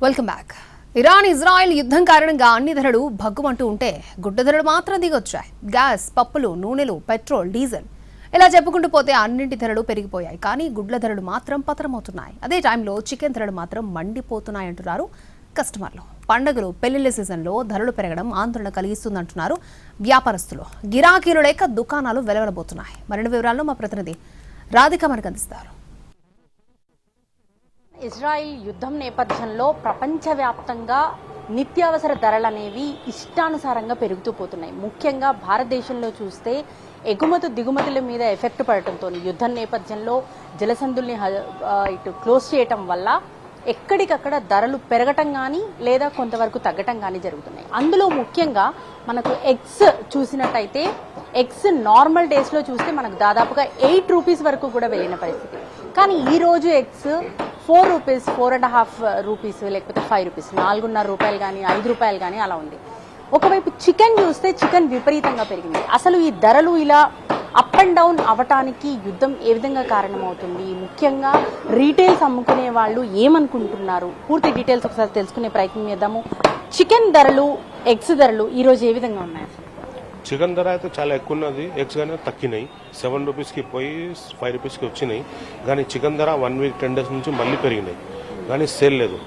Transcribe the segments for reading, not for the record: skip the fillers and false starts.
Welcome back. Iran Israel యుద్ధం కారణంగా అన్ని ధరలు భగ్గుమంటూ ఉంటే గుడ్డ ధరలు మాత్రం దిగొచ్చాయి. గ్యాస్, పప్పులు, నూనెలు, పెట్రోల్, డీజిల్ ఇలా చెప్పుకుంటూ పోతే అన్నింటి ధరలు పెరిగిపోయాయి. కానీ గుడ్ల ధరలు మాత్రం పతనమవుతున్నాయి. అదే టైంలో చికెన్ ధరలు మాత్రం మండిపోతున్నాయంటున్నారు కస్టమర్లు. పండుగలు, పెళ్లిళ్ల సీజన్లో ధరలు పెరగడం ఆందోళన కలిగిస్తుందంటున్నారు వ్యాపారస్తులు. గిరాకీలు లేక దుకాణాలు వెలవెలబోతున్నాయి. మరిన్ని వివరాలను మా ప్రతినిధి రాధిక మనకు అందిస్తారు. ఇజ్రాయిల్ యుద్ధం నేపథ్యంలో ప్రపంచవ్యాప్తంగా నిత్యావసర ధరలు అనేవి ఇష్టానుసారంగా పెరుగుతూ పోతున్నాయి. ముఖ్యంగా భారతదేశంలో చూస్తే ఎగుమతి దిగుమతుల మీద ఎఫెక్ట్ పడటంతో యుద్ధం నేపథ్యంలో జలసంధుల్ని ఇటు క్లోజ్ చేయటం వల్ల ఎక్కడికక్కడ ధరలు పెరగటం కానీ లేదా కొంతవరకు తగ్గటం కానీ జరుగుతున్నాయి. అందులో ముఖ్యంగా మనకు ఎగ్స్ చూసినట్టయితే ఎగ్స్ నార్మల్ డేస్లో చూస్తే మనకు దాదాపుగా 8 రూపీస్ వరకు కూడా వెళ్ళిన పరిస్థితి. కానీ ఈ రోజు ఎగ్స్ 4 రూపీస్, 4.5 రూపీస్, లేకపోతే 5 రూపీస్, 4.5 రూపాయలు కానీ 5 రూపాయలు కానీ అలా ఉంది. ఒకవైపు చికెన్ చూస్తే చికెన్ విపరీతంగా పెరిగింది. అసలు ఈ ధరలు ఇలా అప్ అండ్ డౌన్ అవటానికి యుద్ధం ఏ విధంగా కారణమవుతుంది, ముఖ్యంగా రీటైల్స్ అమ్ముకునే వాళ్ళు ఏమనుకుంటున్నారు, పూర్తి డీటెయిల్స్ ఒకసారి తెలుసుకునే ప్రయత్నం చేద్దాము. చికెన్ ధరలు, ఎగ్స్ ధరలు ఈ రోజు ఏ విధంగా ఉన్నాయి? చికెన్ ధర అయితే చాలా ఎక్కువ ఉన్నది. ఎగ్స్ కానీ తగ్గినాయి. 7 రూపీస్కి పోయి 5 రూపీస్కి వచ్చినాయి. కానీ చికెన్ ధర 1 వీక్ 10 డేస్ నుంచి మళ్ళీ పెరిగినాయి. కానీ సేల్ లేదు.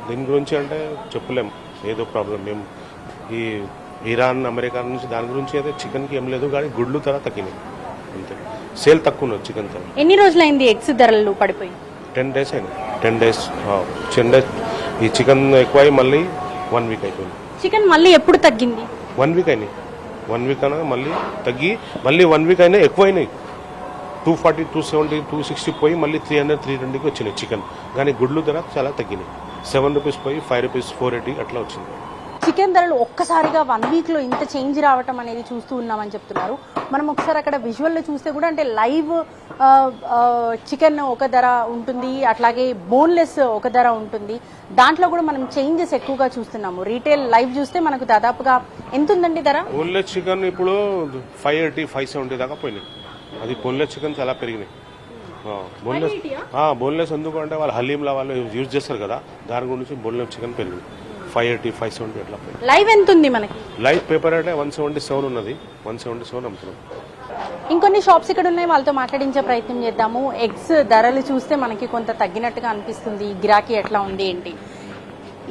దీని గురించి అంటే చెప్పలేం, ఏదో ప్రాబ్లం. మేము ఈ ఇరాన్, అమెరికా నుంచి దాని గురించి అయితే చికెన్కి ఏం లేదు. కానీ గుడ్లు ధర తగ్గినాయి అంతే. సేల్ తక్కువ ఉన్నది చికెన్ ధర. ఎన్ని రోజులైంది ఎగ్స్ ధరలు పడిపోయి? 10 డేస్ అయినాయి. 10 డేస్ ఈ చికెన్ ఎక్కువ మళ్ళీ 1 వీక్ అయిపోయింది. చికెన్ మళ్ళీ ఎప్పుడు తగ్గింది? 1 వీక్ అయినాయి. 1 వీక్ అయినా మళ్ళీ తగ్గి మళ్ళీ 1 వీక్ అయినా ఎక్కువ అయినాయి. 240, 270, 260 పోయి మళ్ళీ 300, 320కి వచ్చినాయి చికెన్. కానీ గుడ్లు ధర చాలా తగ్గినాయి. 7 రూపీస్ పోయి 5 రూపీస్, 480 అట్లా వచ్చింది. చికెన్ ధరలు ఒక్కసారిగా 1 వీక్ లో ఇంత చేంజ్ రావటం అనేది చూస్తూ ఉన్నామని చెప్తున్నారు. మనం ఒకసారి అక్కడ విజువల్లో చూస్తే కూడా అంటే లైవ్ చికెన్ ఒక ధర ఉంటుంది, అట్లాగే బోన్లెస్ ఒక ధర ఉంటుంది. దాంట్లో కూడా మనం చేంజెస్ ఎక్కువగా చూస్తున్నాము. రీటైల్ లైవ్ చూస్తే మనకు దాదాపుగా ఎంత ఉందండి ధర? బోన్లెస్ చికెన్ ఇప్పుడు 580, 570 దాకా పోయినాయి. అది బోన్లెస్ చికెన్ చాలా పెరిగినాయి. బోన్లెస్ ఎందుకు అంటే వాళ్ళు హలీంలా వాళ్ళు యూజ్ చేస్తారు కదా, దాని గురించి బోన్లెస్ చికెన్ పెరిగింది. 580, 570 అట్లా పోయింది. లైవ్ ఎంత ఉంది మనకి? లైవ్ పేపర్ అంటే 177 ఉన్నది. 177 అమ్ముతున్నాం. ఇంకొన్ని షాప్స్ ఇక్కడ ఉన్నాయి, వాళ్ళతో మాట్లాడించే ప్రయత్నం చేద్దాము. ఎగ్స్ ధరలు చూస్తే మనకి కొంత తగ్గినట్టుగా అనిపిస్తుంది. గిరాకీ ఎట్లా ఉంది ఏంటి?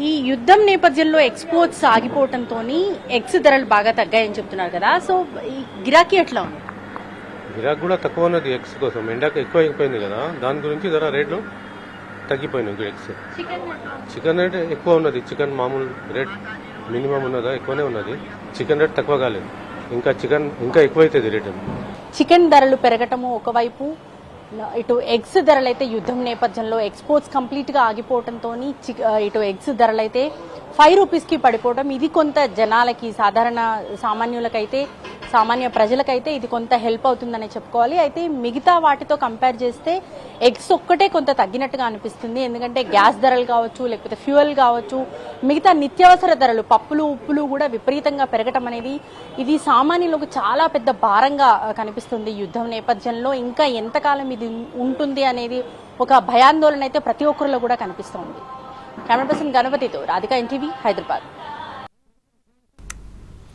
ఈ యుద్ధం నేపథ్యంలో ఎక్స్పోర్ట్స్ ఆగిపోవడంతో ఎగ్స్ ధరలు బాగా తగ్గాయని చెప్తున్నారు కదా, సో ఈ గిరాకీ ఎట్లా ఉంది? గిరాకీ కూడా తక్కువ ఉన్నది ఎగ్స్ కోసం. ఎండాక ఎక్కువ అయిపోయింది కదా, దాని గురించి ధర రేట్లు తగ్గిపోయినాయి. ఎగ్స్ చికెన్ రేట్ ఎక్కువ ఉన్నది. చికెన్ మామూలు రేట్ మినిమం ఉన్నదా, ఎక్కువనే ఉన్నది. చికెన్ రేట్ తక్కువ కాలేదు. ఇంకా చికెన్ ఇంకా ఎక్కువ అవుతుంది రేట్. చికెన్ ధరలు పెరగటము ఒకవైపు, ఇటు ఎగ్స్ ధరలు అయితే యుద్ధం నేపథ్యంలో ఎక్స్పోర్ట్స్ కంప్లీట్ గా ఆగిపోవడంతో ఇటు ఎగ్స్ ధరలు అయితే 5 రూపీస్ కి పడిపోవడం, ఇది కొంత జనాలకి, సామాన్య ప్రజలకైతే ఇది కొంత హెల్ప్ అవుతుందని చెప్పుకోవాలి. అయితే మిగతా వాటితో కంపేర్ చేస్తే ఎగ్స్ ఒక్కటే కొంత తగ్గినట్టుగా అనిపిస్తుంది. ఎందుకంటే గ్యాస్ ధరలు కావచ్చు, లేకపోతే ఫ్యూయల్ కావచ్చు, మిగతా నిత్యావసర ధరలు, పప్పులు, ఉప్పులు కూడా విపరీతంగా పెరగటం అనేది ఇది సామాన్యులకు చాలా పెద్ద భారంగా కనిపిస్తుంది. యుద్ధం నేపథ్యంలో ఇంకా ఎంతకాలం ఇది ఉంటుంది అనేది ఒక భయాందోళన అయితే ప్రతి ఒక్కరిలో కూడా కనిపిస్తోంది. కెమెరా పర్సన్ గణపతితో రాధిక, ఎన్టీవీ, హైదరాబాద్.